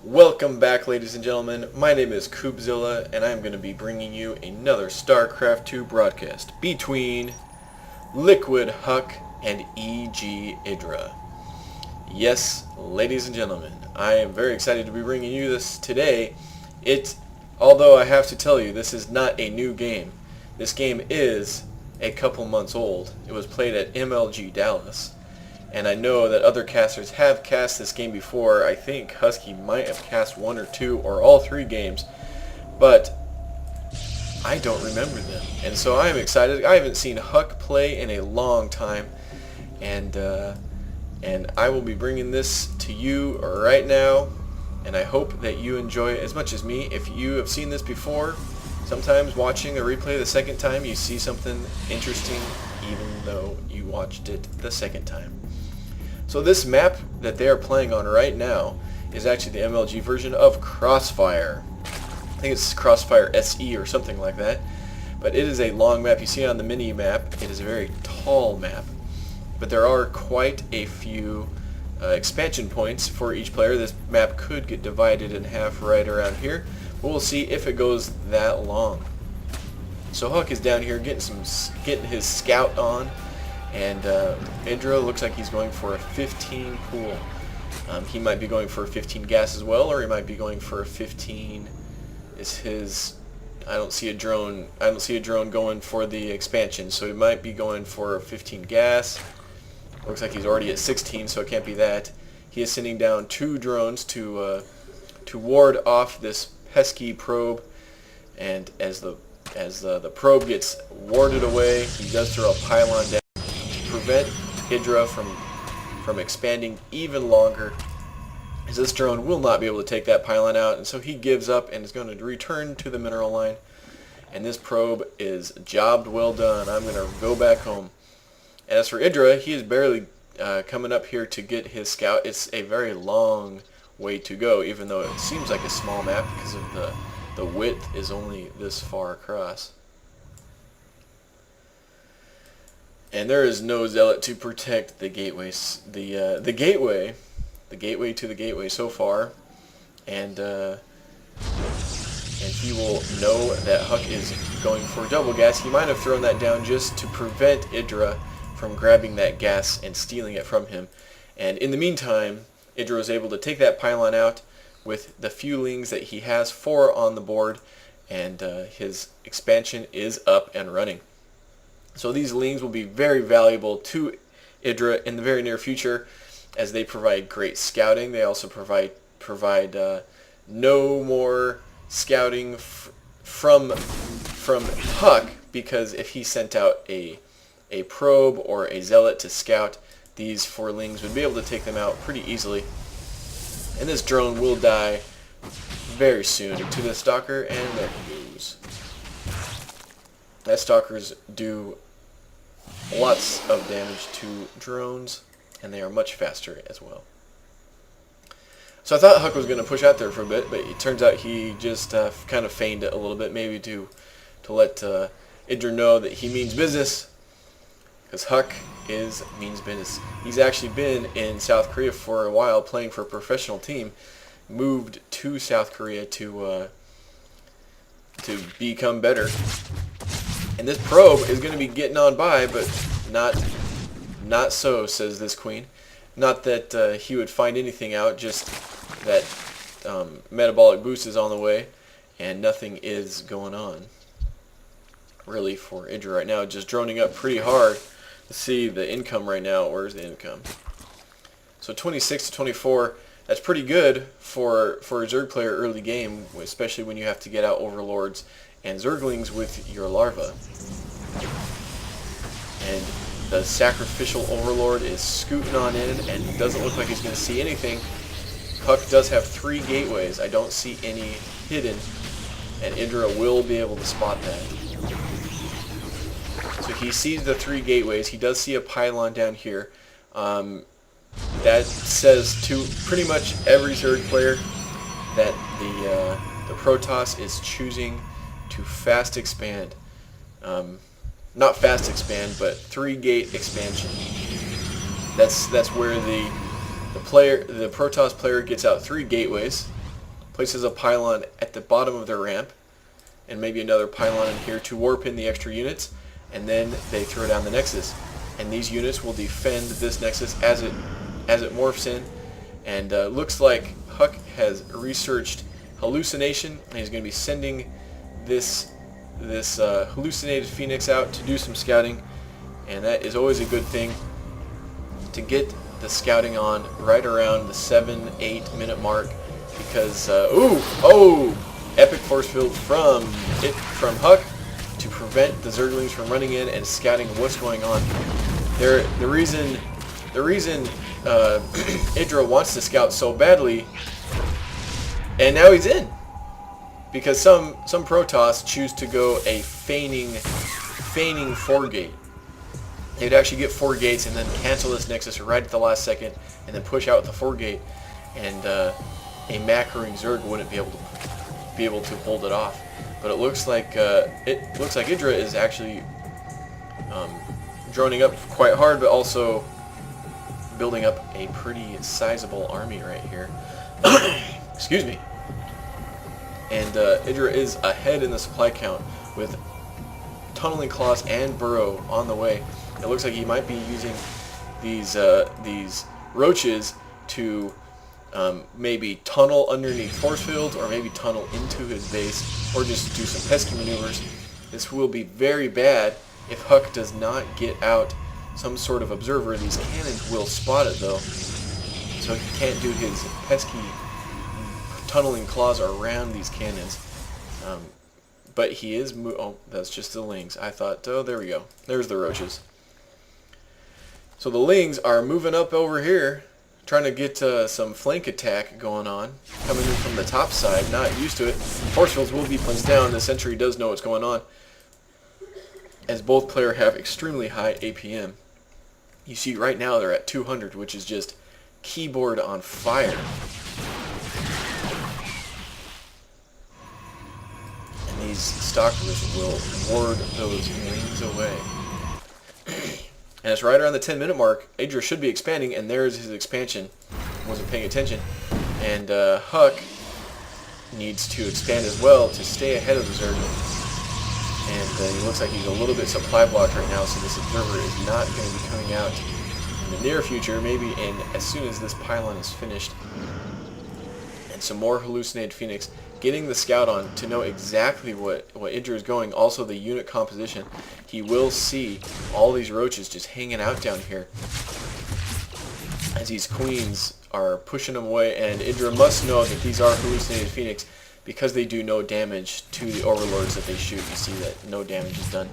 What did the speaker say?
Welcome back, ladies and gentlemen. My name is coopzilla, and I am going to be bringing you another StarCraft 2 broadcast between Liquid Huck and EG Idra. Yes, ladies and gentlemen, I am very excited to be bringing you this today. Although I have to tell you, this is not a new game. This game is a couple months old. It was played at MLG Dallas. And I know that other casters have cast this game before. I think Husky might have cast one or two or all three games, but I don't remember them. And so I am excited. I haven't seen Huck play in a long time, and I will be bringing this to you right now, and I hope that you enjoy it as much as me. If you have seen this before, sometimes watching a replay the second time you see something interesting even though you watched it the second time. So this map that they are playing on right now is actually the MLG version of Crossfire. I think it's Crossfire SE or something like that. But it is a long map. You see it on the mini map. It is a very tall map. But there are quite a few expansion points for each player. This map could get divided in half right around here. But we'll see if it goes that long. So Huck is down here getting his scout on. And Idra looks like he's going for a 15 pool. He might be going for a 15 gas as well, or he might be going for a 15 is his. I don't see a drone going for the expansion, so he might be going for a 15 gas. Looks like he's already at 16, so it can't be that. He is sending down two drones to ward off this pesky probe, and as the probe gets warded away, he does throw a pylon down. Prevent Idra from expanding even longer, as this drone will not be able to take that pylon out, and so he gives up and is going to return to the mineral line. And this probe is jobbed well done. I'm going to go back home. And as for Idra, he is barely coming up here to get his scout. It's a very long way to go, even though it seems like a small map because of the width is only this far across. And there is no zealot to protect the gateways, the gateway to the gateway so far, and he will know that Huck is going for double gas. He might have thrown that down just to prevent Idra from grabbing that gas and stealing it from him. And in the meantime, Idra was able to take that pylon out with the few lings that he has, 4 on the board, and his expansion is up and running. So these lings will be very valuable to Idra in the very near future, as they provide great scouting. They also provide no more scouting from Huck, because if he sent out a probe or a zealot to scout, these 4 lings would be able to take them out pretty easily. And this drone will die very soon to the stalker, and there he goes. That stalkers do lots of damage to drones, and they are much faster as well. So I thought Huck was going to push out there for a bit, but it turns out he just kind of feigned it a little bit, maybe to let Idra know that he means business, because Huck means business. He's actually been in South Korea for a while playing for a professional team, moved to South Korea to become better. And this probe is going to be getting on by, but not so, says this queen. Not that he would find anything out, just that metabolic boost is on the way, and nothing is going on, really, for Idra right now. Just droning up pretty hard. Let's see the income right now. Where's the income? So 26 to 24, that's pretty good for a Zerg player early game, especially when you have to get out overlords and Zerglings with your larva. And the sacrificial overlord is scooting on in, and doesn't look like he's going to see anything. Huck does have 3 gateways. I don't see any hidden, and Idra will be able to spot that. So he sees the 3 gateways. He does see a pylon down here. That says to pretty much every Zerg player that the Protoss is choosing to fast expand. Not fast expand, but 3-gate expansion. That's where the Protoss player gets out 3 gateways, places a pylon at the bottom of their ramp, and maybe another pylon in here to warp in the extra units, and then they throw down the Nexus. And these units will defend this Nexus as it morphs in. And looks like Huck has researched hallucination, and he's going to be sending this hallucinated Phoenix out to do some scouting, and that is always a good thing to get the scouting on right around the 7-8 minute mark, because epic force field from Huck to prevent the Zerglings from running in and scouting what's going on. The reason Idra wants to scout so badly, and now he's in, because some Protoss choose to go a feigning 4-gate. They'd actually get 4 gates and then cancel this Nexus right at the last second, and then push out with the 4-gate, and a macroing Zerg wouldn't be able to hold it off. But it looks like Idra is actually droning up quite hard, but also building up a pretty sizable army right here. Excuse me. And Idra is ahead in the supply count with tunneling claws and burrow on the way. It looks like he might be using these roaches to maybe tunnel underneath force fields, or maybe tunnel into his base, or just do some pesky maneuvers. This will be very bad if Huck does not get out some sort of observer. These cannons will spot it though, so he can't do his pesky tunneling claws around these cannons. But he is oh, that's just the Lings. I thought, oh, there we go. There's the roaches. So the Lings are moving up over here, trying to get some flank attack going on, coming in from the top side. Not used to it. Force fields will be placed down. The Sentry does know what's going on, as both players have extremely high APM. You see right now they're at 200, which is just keyboard on fire. And these stalkers will ward those Lings away. And it's right around the 10-minute mark. Idra should be expanding, and there's his expansion. Wasn't paying attention. And Huck needs to expand as well to stay ahead of the Zerg. And he looks like he's a little bit supply blocked right now, so this observer is not going to be coming out in the near future, maybe as soon as this pylon is finished. And some more hallucinated Phoenix. Getting the scout on to know exactly what Idra is going. Also the unit composition. He will see all these roaches just hanging out down here as these queens are pushing them away, and Idra must know that these are hallucinated Phoenix because they do no damage to the overlords that they shoot. You see that no damage is done.